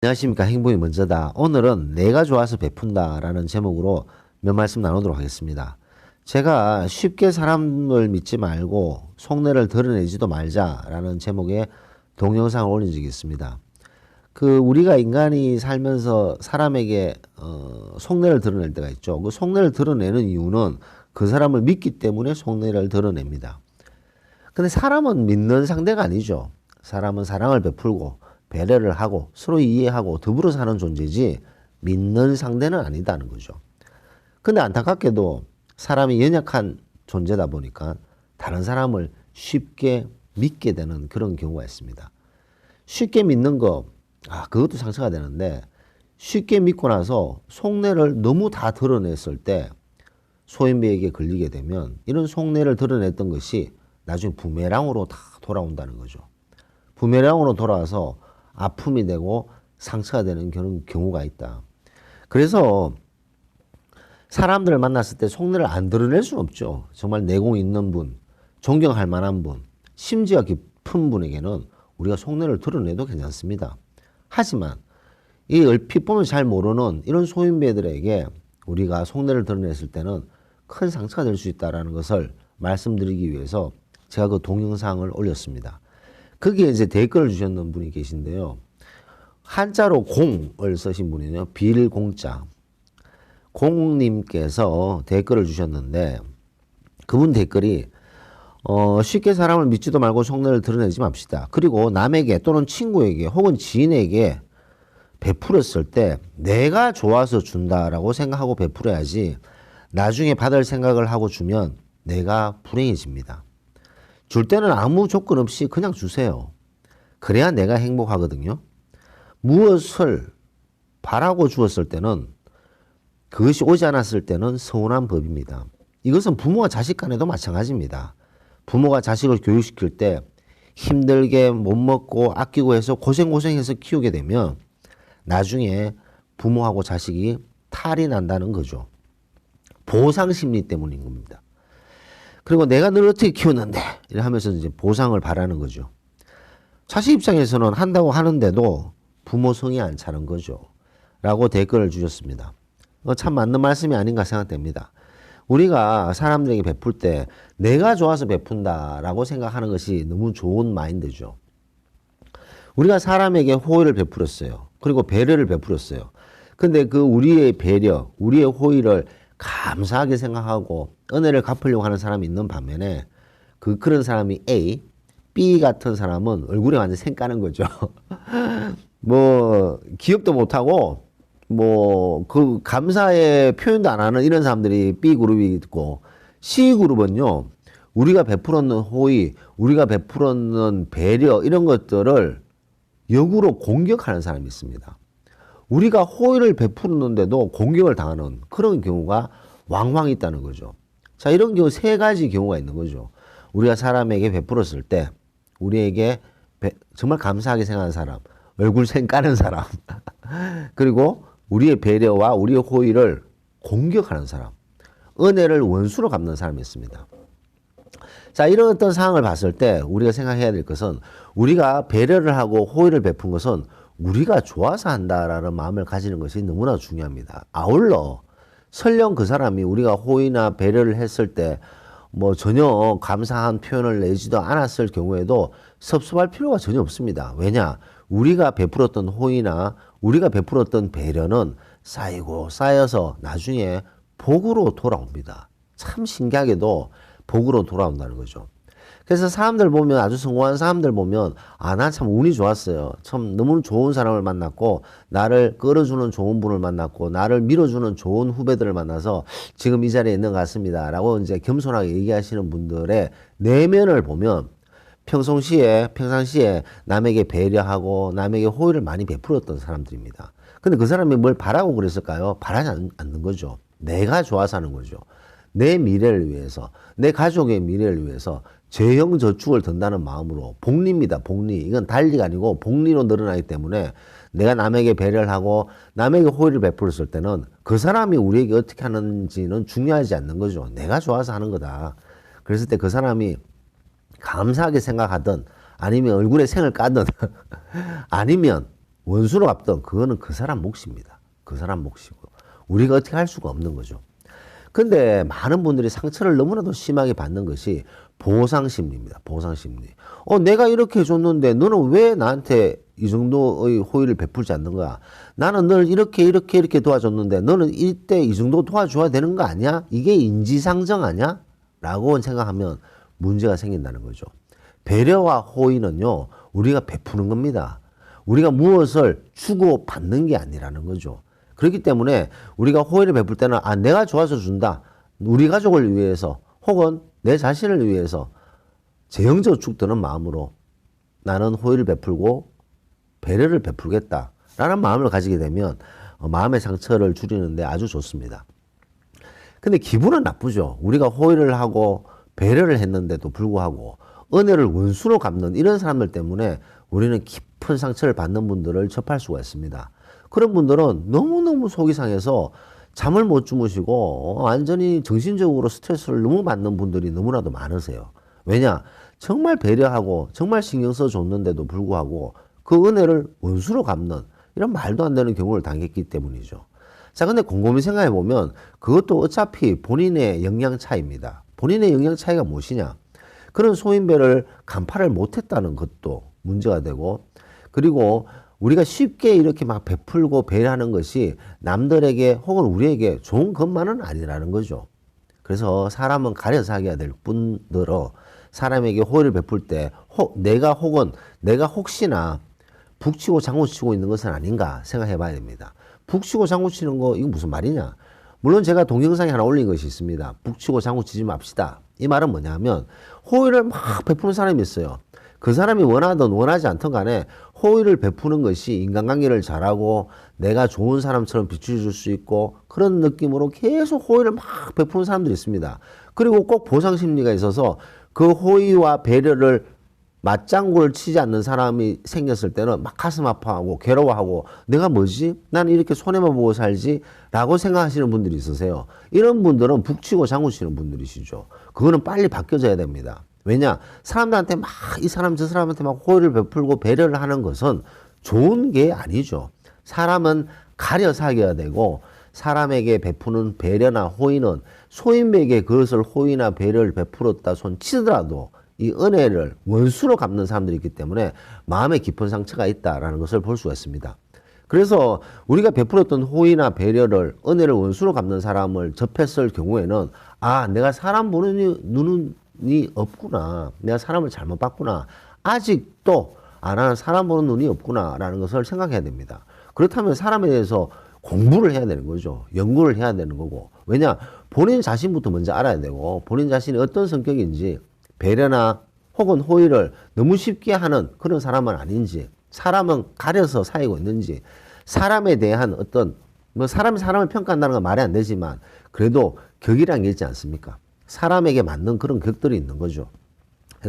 안녕하십니까. 행복이 먼저다. 오늘은 내가 좋아서 베푼다 라는 제목으로 몇 말씀 나누도록 하겠습니다. 제가 쉽게 사람을 믿지 말고 속내를 드러내지도 말자라는 제목의 동영상을 올린 적이 있습니다. 우리가 인간이 살면서 사람에게 속내를 드러낼 때가 있죠. 그 속내를 드러내는 이유는 그 사람을 믿기 때문에 속내를 드러냅니다. 근데 사람은 믿는 상대가 아니죠. 사람은 사랑을 베풀고 배려를 하고 서로 이해하고 더불어 사는 존재지 믿는 상대는 아니다는 거죠. 근데 안타깝게도 사람이 연약한 존재다 보니까 다른 사람을 쉽게 믿게 되는 그런 경우가 있습니다. 쉽게 믿는 거, 그것도 상처가 되는데 쉽게 믿고 나서 속내를 너무 다 드러냈을 때 소인배에게 걸리게 되면 이런 속내를 드러냈던 것이 나중에 부메랑으로 다 돌아온다는 거죠. 부메랑으로 돌아와서 아픔이 되고 상처가 되는 그런 경우가 있다. 그래서 사람들을 만났을 때 속내를 안 드러낼 수는 없죠. 정말 내공 있는 분, 존경할 만한 분, 심지어 깊은 분에게는 우리가 속내를 드러내도 괜찮습니다. 하지만 이 얼핏 보면 잘 모르는 이런 소인배들에게 우리가 속내를 드러냈을 때는 큰 상처가 될 수 있다는 것을 말씀드리기 위해서 제가 그 동영상을 올렸습니다. 거기에 이제 댓글을 주셨는 분이 계신데요. 한자로 공을 쓰신 분이네요. 빌공자. 공님께서 댓글을 주셨는데 그분 댓글이 쉽게 사람을 믿지도 말고 속내를 드러내지 맙시다. 그리고 남에게 또는 친구에게 혹은 지인에게 베풀었을 때 내가 좋아서 준다라고 생각하고 베풀어야지 나중에 받을 생각을 하고 주면 내가 불행해집니다. 줄 때는 아무 조건 없이 그냥 주세요. 그래야 내가 행복하거든요. 무엇을 바라고 주었을 때는 그것이 오지 않았을 때는 서운한 법입니다. 이것은 부모와 자식 간에도 마찬가지입니다. 부모가 자식을 교육시킬 때 힘들게 못 먹고 아끼고 해서 고생해서 키우게 되면 나중에 부모하고 자식이 탈이 난다는 거죠. 보상 심리 때문인 겁니다. 그리고 내가 널 어떻게 키웠는데 이래 하면서 이제 보상을 바라는 거죠. 자식 입장에서는 한다고 하는데도 부모 성이 안 차는 거죠. 라고 댓글을 주셨습니다. 참 맞는 말씀이 아닌가 생각됩니다. 우리가 사람들에게 베풀 때 내가 좋아서 베푼다라고 생각하는 것이 너무 좋은 마인드죠. 우리가 사람에게 호의를 베풀었어요. 그리고 배려를 베풀었어요. 근데 우리의 배려, 우리의 호의를 감사하게 생각하고 은혜를 갚으려고 하는 사람이 있는 반면에 그런 사람이 A, B 같은 사람은 얼굴에 완전 생 까는 거죠. 기억도 못하고 감사의 표현도 안 하는 이런 사람들이 B그룹이 있고, C그룹은요 우리가 베풀었는 호의, 우리가 베풀었는 배려 이런 것들을 역으로 공격하는 사람이 있습니다. 우리가 호의를 베푸는데도 공격을 당하는 그런 경우가 왕왕 있다는 거죠. 자, 이런 경우 세 가지 경우가 있는 거죠. 우리가 사람에게 베풀었을 때 우리에게 정말 감사하게 생각하는 사람, 얼굴 생 까는 사람 그리고 우리의 배려와 우리의 호의를 공격하는 사람, 은혜를 원수로 갚는 사람이 있습니다. 자, 이런 어떤 상황을 봤을 때 우리가 생각해야 될 것은 우리가 배려를 하고 호의를 베푼 것은 우리가 좋아서 한다라는 마음을 가지는 것이 너무나 중요합니다. 아울러 설령 그 사람이 우리가 호의나 배려를 했을 때 전혀 감사한 표현을 내지도 않았을 경우에도 섭섭할 필요가 전혀 없습니다. 왜냐? 우리가 베풀었던 호의나 우리가 베풀었던 배려는 쌓이고 쌓여서 나중에 복으로 돌아옵니다. 참 신기하게도 복으로 돌아온다는 거죠. 그래서 사람들 보면, 아주 성공한 사람들 보면 난 참 운이 좋았어요. 참 너무 좋은 사람을 만났고 나를 끌어주는 좋은 분을 만났고 나를 밀어주는 좋은 후배들을 만나서 지금 이 자리에 있는 것 같습니다 라고 이제 겸손하게 얘기하시는 분들의 내면을 보면 평상시에 남에게 배려하고 남에게 호의를 많이 베풀었던 사람들입니다. 근데 그 사람이 뭘 바라고 그랬을까요? 바라지 않는 거죠. 내가 좋아서 하는 거죠. 내 미래를 위해서, 내 가족의 미래를 위해서 재형 저축을 든다는 마음으로, 복리입니다. 복리. 이건 달리가 아니고 복리로 늘어나기 때문에 내가 남에게 배려를 하고 남에게 호의를 베풀었을 때는 그 사람이 우리에게 어떻게 하는지는 중요하지 않는 거죠. 내가 좋아서 하는 거다. 그랬을 때 그 사람이 감사하게 생각하든 아니면 얼굴에 생을 까든 아니면 원수로 갚든 그거는 그 사람 몫입니다. 그 사람 몫이고 우리가 어떻게 할 수가 없는 거죠. 근데 많은 분들이 상처를 너무나도 심하게 받는 것이 보상심리입니다. 보상심리. 내가 이렇게 해줬는데 너는 왜 나한테 이 정도의 호의를 베풀지 않는 거야? 나는 널 이렇게 도와줬는데 너는 이때 이 정도 도와줘야 되는 거 아니야? 이게 인지상정 아니야? 라고 생각하면 문제가 생긴다는 거죠. 배려와 호의는요, 우리가 베푸는 겁니다. 우리가 무엇을 주고 받는 게 아니라는 거죠. 그렇기 때문에 우리가 호의를 베풀 때는 내가 좋아서 준다. 우리 가족을 위해서 혹은 내 자신을 위해서 재형저축 드는 마음으로 나는 호의를 베풀고 배려를 베풀겠다라는 마음을 가지게 되면 마음의 상처를 줄이는데 아주 좋습니다. 근데 기분은 나쁘죠. 우리가 호의를 하고 배려를 했는데도 불구하고 은혜를 원수로 갚는 이런 사람들 때문에 우리는 깊은 상처를 받는 분들을 접할 수가 있습니다. 그런 분들은 너무너무 속이 상해서 잠을 못 주무시고 완전히 정신적으로 스트레스를 너무 받는 분들이 너무나도 많으세요. 왜냐? 정말 배려하고 정말 신경 써줬는데도 불구하고 그 은혜를 원수로 갚는 이런 말도 안 되는 경우를 당했기 때문이죠. 자, 근데 곰곰이 생각해 보면 그것도 어차피 본인의 역량 차이입니다. 본인의 역량 차이가 무엇이냐? 그런 소인배를 간파를 못했다는 것도 문제가 되고, 그리고 우리가 쉽게 이렇게 막 베풀고 배려하는 것이 남들에게 혹은 우리에게 좋은 것만은 아니라는 거죠. 그래서 사람은 가려서 하게 될 뿐더러 사람에게 호의를 베풀 때 내가 혹시나 북치고 장구치고 있는 것은 아닌가 생각해 봐야 됩니다. 북치고 장구치는 거 이거 무슨 말이냐? 물론 제가 동영상에 하나 올린 것이 있습니다. 북치고 장구치지 맙시다. 이 말은 뭐냐면 호의를 막 베푸는 사람이 있어요. 그 사람이 원하든 원하지 않든 간에 호의를 베푸는 것이 인간관계를 잘하고 내가 좋은 사람처럼 비춰줄 수 있고 그런 느낌으로 계속 호의를 막 베푸는 사람들이 있습니다. 그리고 꼭 보상심리가 있어서 그 호의와 배려를 맞장구를 치지 않는 사람이 생겼을 때는 막 가슴 아파하고 괴로워하고 내가 뭐지? 나는 이렇게 손해만 보고 살지? 라고 생각하시는 분들이 있으세요. 이런 분들은 북치고 장구치는 분들이시죠. 그거는 빨리 바뀌어져야 됩니다. 왜냐? 사람들한테 막 이 사람 저 사람한테 막 호의를 베풀고 배려를 하는 것은 좋은 게 아니죠. 사람은 가려서 하게 되고 사람에게 베푸는 배려나 호의는 소인에게 그것을 호의나 배려를 베풀었다 손 치더라도 이 은혜를 원수로 갚는 사람들이 있기 때문에 마음에 깊은 상처가 있다라는 것을 볼 수가 있습니다. 그래서 우리가 베풀었던 호의나 배려를 은혜를 원수로 갚는 사람을 접했을 경우에는 내가 사람 보는 눈이 없구나. 내가 사람을 잘못 봤구나. 아직도 나는 사람 보는 눈이 없구나라는 것을 생각해야 됩니다. 그렇다면 사람에 대해서 공부를 해야 되는 거죠. 연구를 해야 되는 거고. 왜냐? 본인 자신부터 먼저 알아야 되고 본인 자신이 어떤 성격인지 배려나 혹은 호의를 너무 쉽게 하는 그런 사람은 아닌지, 사람은 가려서 사이고 있는지, 사람에 대한 어떤 사람이 사람을 평가한다는 건 말이 안 되지만 그래도 격이라는 게 있지 않습니까? 사람에게 맞는 그런 격들이 있는 거죠.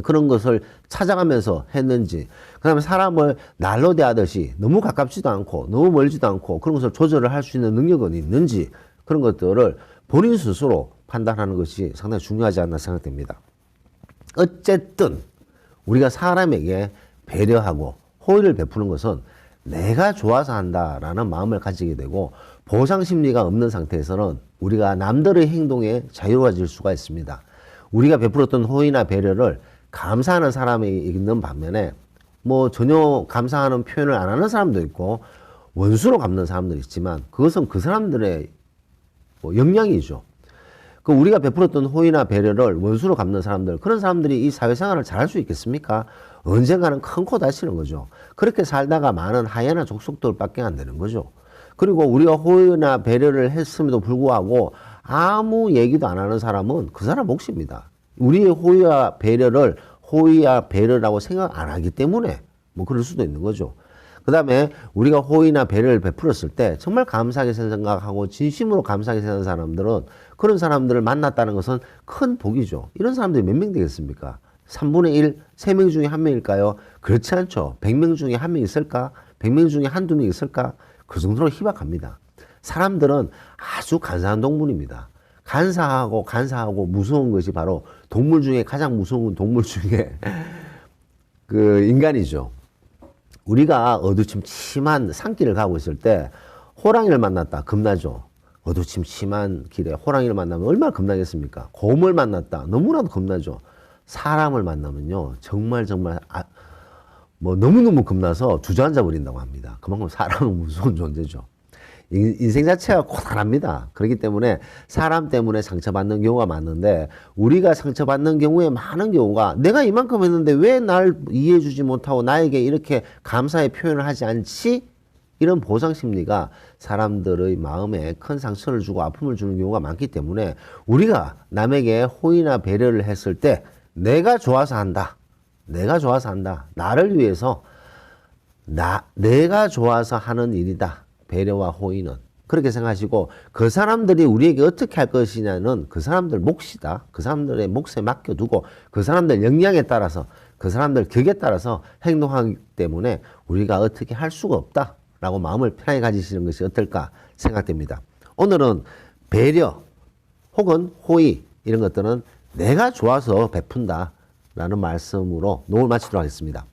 그런 것을 찾아가면서 했는지, 그 다음에 사람을 날로 대하듯이 너무 가깝지도 않고 너무 멀지도 않고 그런 것을 조절을 할 수 있는 능력은 있는지 그런 것들을 본인 스스로 판단하는 것이 상당히 중요하지 않나 생각됩니다. 어쨌든 우리가 사람에게 배려하고 호의를 베푸는 것은 내가 좋아서 한다라는 마음을 가지게 되고 보상심리가 없는 상태에서는 우리가 남들의 행동에 자유로워질 수가 있습니다. 우리가 베풀었던 호의나 배려를 감사하는 사람이 있는 반면에 전혀 감사하는 표현을 안 하는 사람도 있고 원수로 갚는 사람들이 있지만 그것은 그 사람들의 역량이죠. 우리가 베풀었던 호의나 배려를 원수로 갚는 사람들, 그런 사람들이 이 사회생활을 잘할 수 있겠습니까? 언젠가는 큰 코 다치는 거죠. 그렇게 살다가 많은 하야나 족속들밖에 안 되는 거죠. 그리고 우리가 호의나 배려를 했음에도 불구하고 아무 얘기도 안 하는 사람은 그 사람 몫입니다. 우리의 호의와 배려라고 생각 안 하기 때문에 그럴 수도 있는 거죠. 그 다음에 우리가 호의나 배려를 베풀었을 때 정말 감사하게 생각하고 진심으로 감사하게 생각하는 사람들은 그런 사람들을 만났다는 것은 큰 복이죠. 이런 사람들이 몇 명 되겠습니까? 3분의 1, 3명 중에 1명일까요? 그렇지 않죠. 100명 중에 1명 있을까? 100명 중에 한두 명 있을까? 그 정도로 희박합니다. 사람들은 아주 간사한 동물입니다. 간사하고 무서운 것이 바로 동물 중에 가장 무서운 동물 중에 인간이죠. 우리가 어두침침한 산길을 가고 있을 때 호랑이를 만났다. 겁나죠. 어두침침한 길에 호랑이를 만나면 얼마나 겁나겠습니까? 곰을 만났다. 너무나도 겁나죠. 사람을 만나면요. 정말 뭐 너무너무 겁나서 주저앉아 버린다고 합니다. 그만큼 사람은 무서운 존재죠. 인생 자체가 고단합니다. 그렇기 때문에 사람 때문에 상처받는 경우가 많은데 우리가 상처받는 경우에 많은 경우가 내가 이만큼 했는데 왜 날 이해해주지 못하고 나에게 이렇게 감사의 표현을 하지 않지? 이런 보상 심리가 사람들의 마음에 큰 상처를 주고 아픔을 주는 경우가 많기 때문에 우리가 남에게 호의나 배려를 했을 때 내가 좋아서 한다. 내가 좋아서 한다. 나를 위해서 내가 좋아서 하는 일이다. 배려와 호의는. 그렇게 생각하시고 그 사람들이 우리에게 어떻게 할 것이냐는 그 사람들 몫이다. 그 사람들의 몫에 맡겨두고 그 사람들 역량에 따라서 그 사람들 격에 따라서 행동하기 때문에 우리가 어떻게 할 수가 없다라고 마음을 편하게 가지시는 것이 어떨까 생각됩니다. 오늘은 배려 혹은 호의 이런 것들은 내가 좋아서 베푼다라는 말씀으로 녹음을 마치도록 하겠습니다.